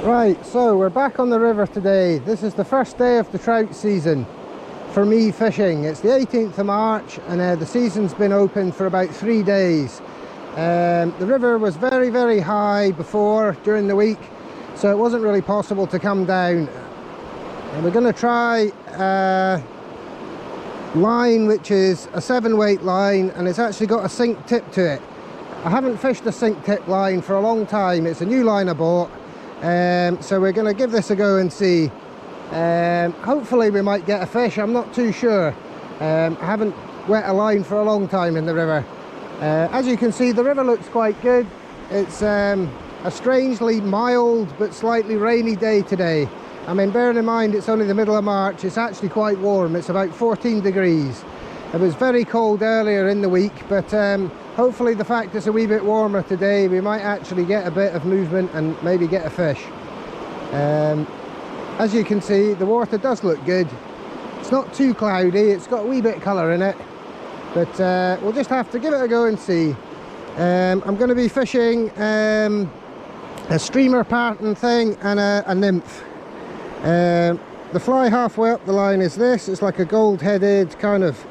Right, so we're back on the river today. This is the first day of the trout season for me fishing. It's the 18th of March and the season's been open for about 3 days. The river was very high before during the week, so it wasn't really possible to come down. And we're going to try line which is a 7-weight line, and it's actually got a sink tip to it. I haven't fished a sink tip line for a long time. It's a new line I bought. So we're going to give this a go and see. Hopefully we might get a fish. I'm not too sure. I haven't wet a line for a long time in the river. As you can see, the river looks quite good. It's a strangely mild but slightly rainy day today. I mean, bearing in mind it's only the middle of March, it's actually quite warm. It's about 14 degrees. It was very cold earlier in the week, but hopefully the fact it's a wee bit warmer today, we might actually get a bit of movement and maybe get a fish. As you can see, the water does look good. It's not too cloudy, it's got a wee bit of colour in it, but we'll just have to give it a go and see. I'm going to be fishing a streamer pattern thing and a nymph. The fly halfway up the line is this. It's like a gold-headed kind of,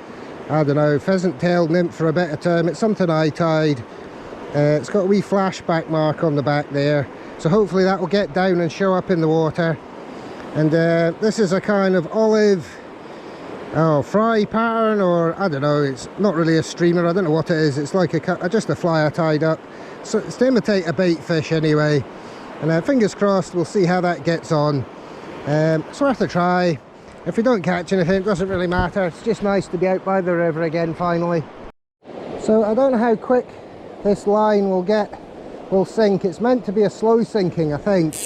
I don't know, pheasant-tailed nymph for a better term. It's something I tied. It's got a wee flashback mark on the back there, so hopefully that will get down and show up in the water. And this is a kind of olive fry pattern, or I don't know, it's not really a streamer, I don't know what it is. It's like just a fly I tied up, so it's to imitate a bait fish anyway. And fingers crossed we'll see how that gets on. It's worth a try. If we don't catch anything, it doesn't really matter. It's just nice to be out by the river again finally. So I don't know how quick this line will sink. It's meant to be a slow sinking, I think,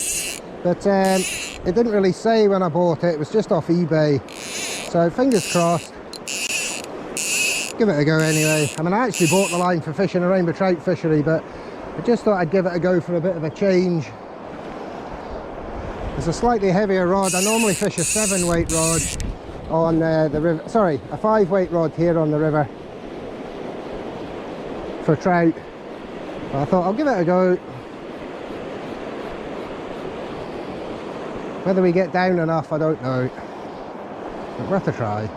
but it didn't really say when I bought it. It was just off eBay, so fingers crossed. Give it a go anyway. I mean, I actually bought the line for fishing a rainbow trout fishery, but I just thought I'd give it a go for a bit of a change. It's a slightly heavier rod. I normally fish a 7-weight rod on the river. Sorry, a 5-weight rod here on the river for trout. But I thought I'll give it a go. Whether we get down enough, I don't know. But worth a try.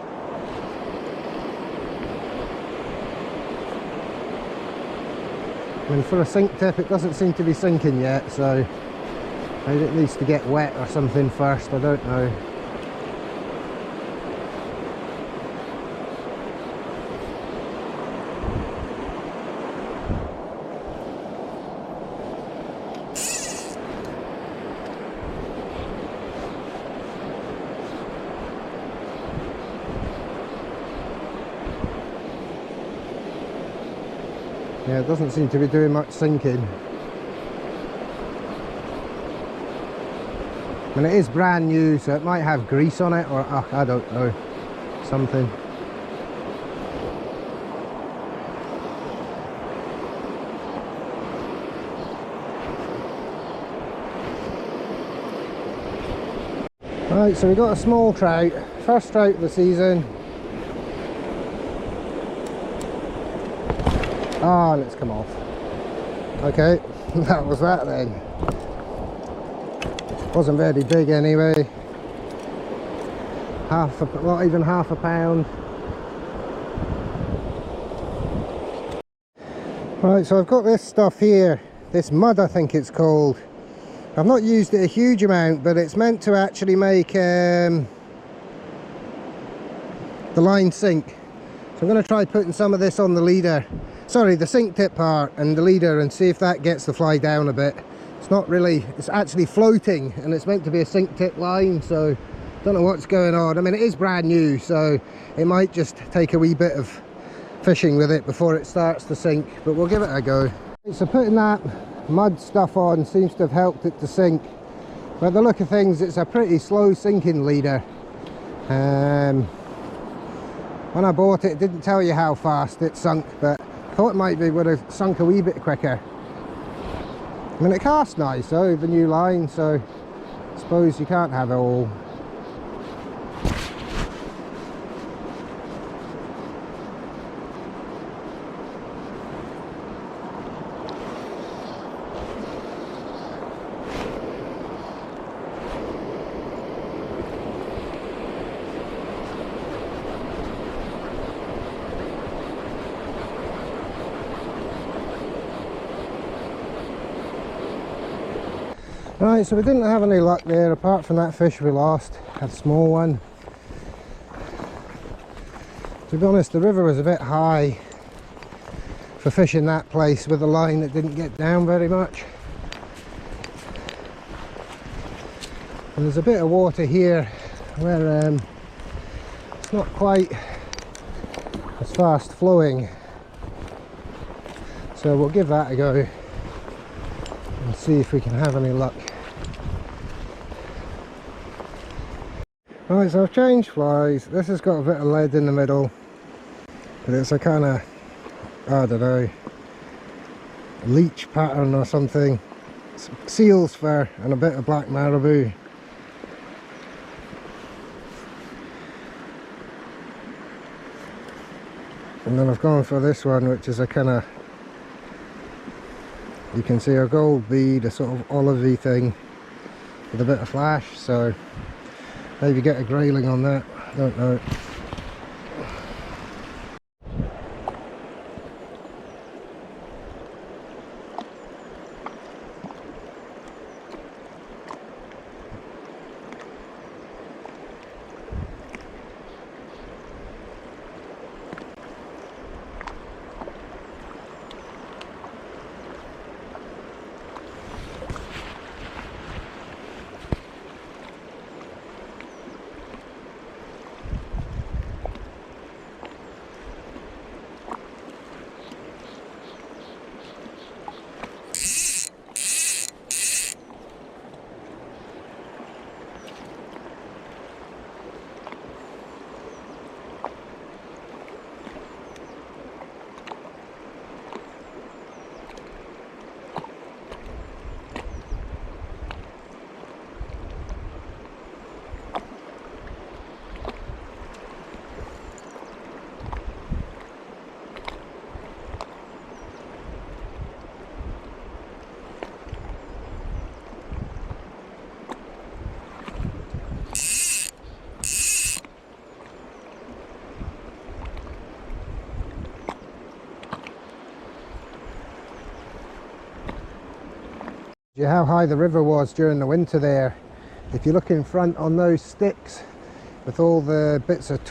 I mean, for a sink tip, it doesn't seem to be sinking yet, so maybe it needs to get wet or something first, I don't know. Yeah, it doesn't seem to be doing much sinking. And it is brand new, so it might have grease on it, or I don't know, something. Right, so we got a small trout, first trout of the season. Ah, and it's come off. Okay, that was that then. Wasn't very big anyway. Not even half a pound. Right, so I've got this stuff here, this mud I think it's called. I've not used it a huge amount, but it's meant to actually make the line sink. So I'm going to try putting some of this on the leader. Sorry, the sink tip part and the leader, and see if that gets the fly down a bit. It's not really, it's actually floating, and it's meant to be a sink tip line, so don't know what's going on. I mean, it is brand new, so it might just take a wee bit of fishing with it before it starts to sink, but we'll give it a go. So putting that mud stuff on seems to have helped it to sink. By the look of things, it's a pretty slow sinking leader. When I bought it, it didn't tell you how fast it sunk, but I thought it would have sunk a wee bit quicker. I mean, it casts nice though, the new line, so I suppose you can't have it all. Right, so we didn't have any luck there apart from that fish we lost, a small one. To be honest, the river was a bit high for fishing that place with a line that didn't get down very much. And there's a bit of water here where it's not quite as fast flowing. So we'll give that a go and see if we can have any luck. Right, so I've changed flies. This has got a bit of lead in the middle, but it's a kind of, I don't know, leech pattern or something. Seal's fur and a bit of black marabou. And then I've gone for this one, which is a kind of, you can see a gold bead, a sort of olivey thing with a bit of flash, so maybe get a grayling on that, I don't know. How high the river was during the winter there. If you look in front on those sticks with all the bits of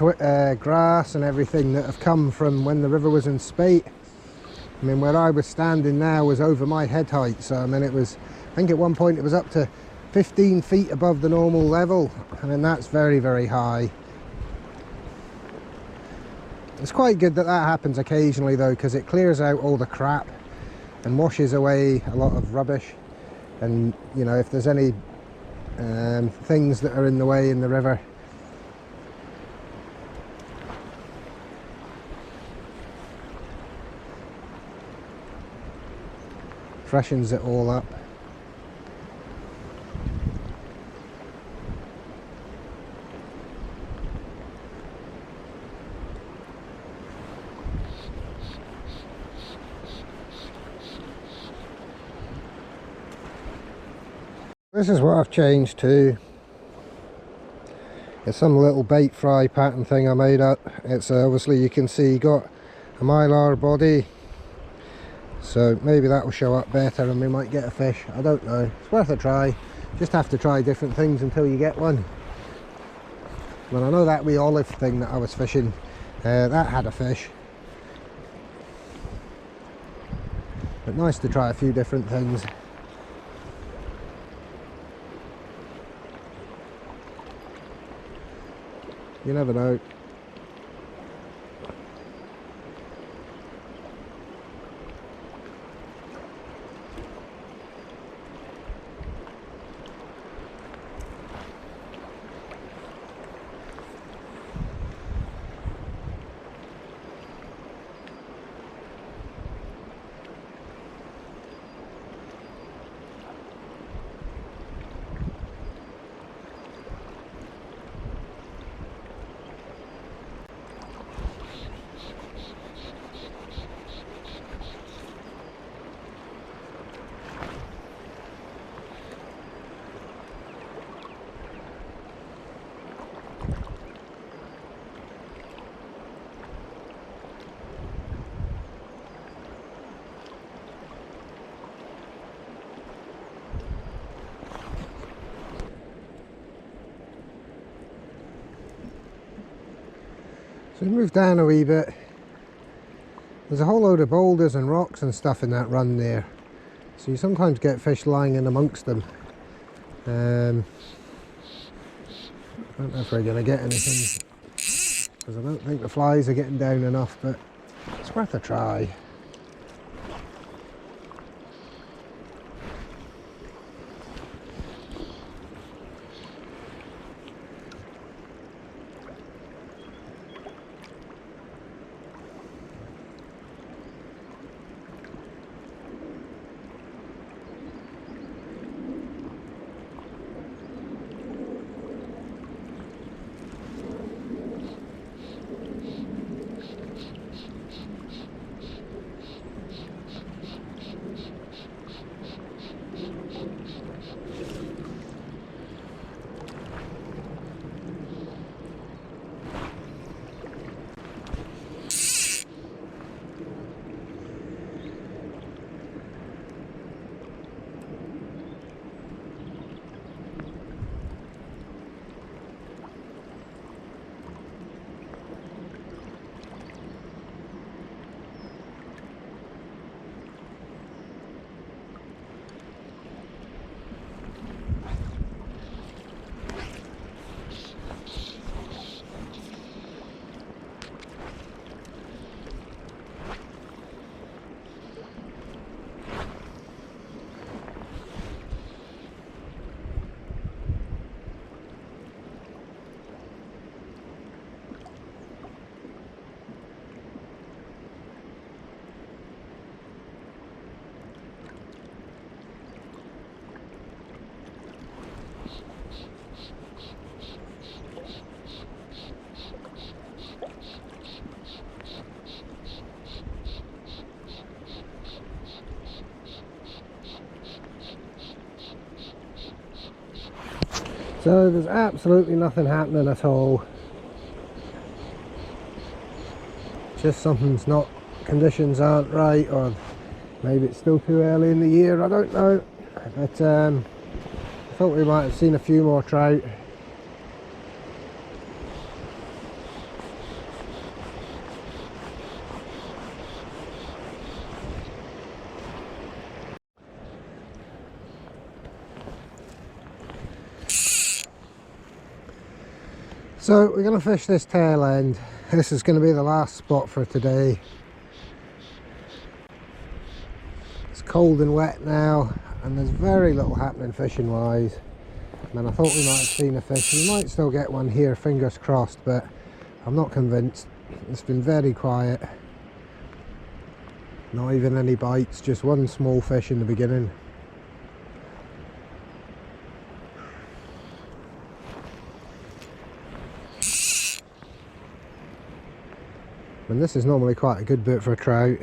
grass and everything that have come from when the river was in spate, I mean, where I was standing now was over my head height, so I mean it was, I think at one point it was up to 15 feet above the normal level. I mean, that's very, very high. It's quite good that that happens occasionally though, because it clears out all the crap and washes away a lot of rubbish. And you know, if there's any things that are in the way in the river, freshens it all up. This is what I've changed to. It's some little bait fry pattern thing I made up. It's obviously, you can see, got a mylar body, so maybe that will show up better and we might get a fish. I don't know, it's worth a try. Just have to try different things until you get one. Well, I know that wee olive thing that I was fishing, that had a fish, but nice to try a few different things. You never know. So we move down a wee bit. There's a whole load of boulders and rocks and stuff in that run there, so you sometimes get fish lying in amongst them. I don't know if we're going to get anything, because I don't think the flies are getting down enough, but it's worth a try. So there's absolutely nothing happening at all. Just something's not, conditions aren't right, or maybe it's still too early in the year, I don't know. But I thought we might have seen a few more trout. So we're going to fish this tail end. This is going to be the last spot for today. It's cold and wet now, and there's very little happening fishing wise. And I thought we might have seen a fish. We might still get one here, fingers crossed, but I'm not convinced. It's been very quiet. Not even any bites, just one small fish in the beginning. And this is normally quite a good bit for a trout.